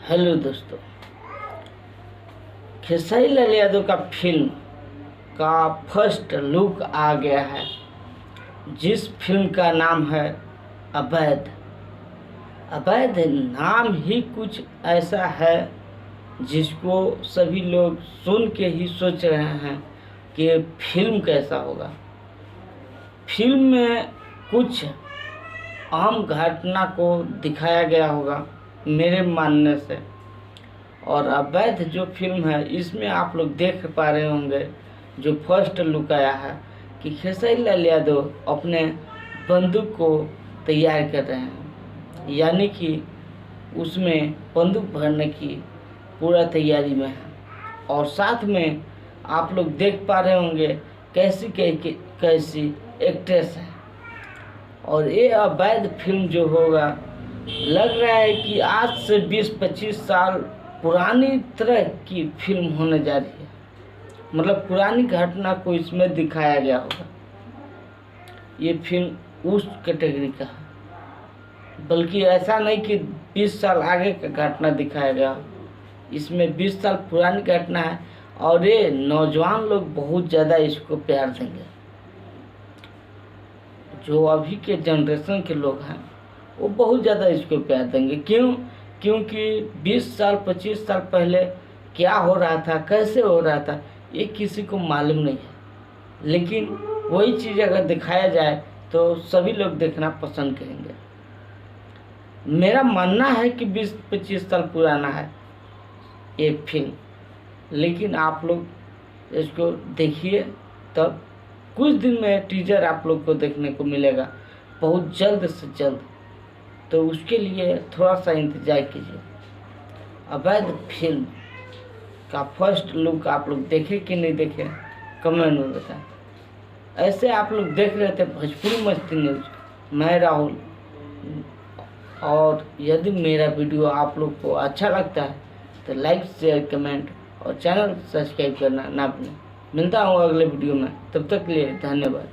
Hello दोस्तों, खेसारी लाल यादव का film का फर्स्ट लुक आ गया है, जिस फिल्म का नाम है अवैध। अवैध नाम ही कुछ ऐसा है जिसको सभी लोग सुन के ही सोच रहे हैं कि फिल्म कैसा होगा। फिल्म में कुछ आम घटना को दिखाया गया होगा मेरे मानने से। और अवैध जो फिल्म है, इसमें आप लोग देख पा रहे होंगे जो फर्स्ट लुक आया है कि खेसारी लाल यादव अपने बंदूक को तैयार कर रहे हैं, यानी कि उसमें बंदूक भरने की पूरा तैयारी में है। और साथ में आप लोग देख पा रहे होंगे कैसी कैसी एक्ट्रेस है। और ये अवैध फिल्म जो होगा, लग रहा है कि आज से 20-25 साल पुरानी तरह की फिल्म होने जा रही है। मतलब पुरानी घटना को इसमें दिखाया गया होगा। ये फिल्म उस कैटेगरी का है, बल्कि ऐसा नहीं कि 20 साल आगे का घटना दिखाया गया हो। इसमें 20 साल पुरानी घटना है और ये नौजवान लोग बहुत ज़्यादा इसको प्यार देंगे। जो अभी के जनरेशन के लोग हैं वो बहुत ज़्यादा इसको प्यार देंगे। क्योंकि 20 साल 25 साल पहले क्या हो रहा था, कैसे हो रहा था, ये किसी को मालूम नहीं है। लेकिन वही चीज़ अगर दिखाया जाए तो सभी लोग देखना पसंद करेंगे। मेरा मानना है कि 20-25 साल पुराना है ये फिल्म, लेकिन आप लोग इसको देखिए, तब कुछ दिन में टीजर आप लोग को देखने को मिलेगा बहुत जल्द से जल्द। तो उसके लिए थोड़ा सा इंतज़ार कीजिए। अवैध फिल्म का फर्स्ट लुक आप लोग देखे कि नहीं देखे, कमेंट में बताएं। ऐसे आप लोग देख रहे थे भोजपुरी मस्ती न्यूज, मैं राहुल। और यदि मेरा वीडियो आप लोग को अच्छा लगता है तो लाइक शेयर कमेंट और चैनल सब्सक्राइब करना ना भूलें। मिलता हूँ अगले वीडियो में, तब तक के लिए धन्यवाद।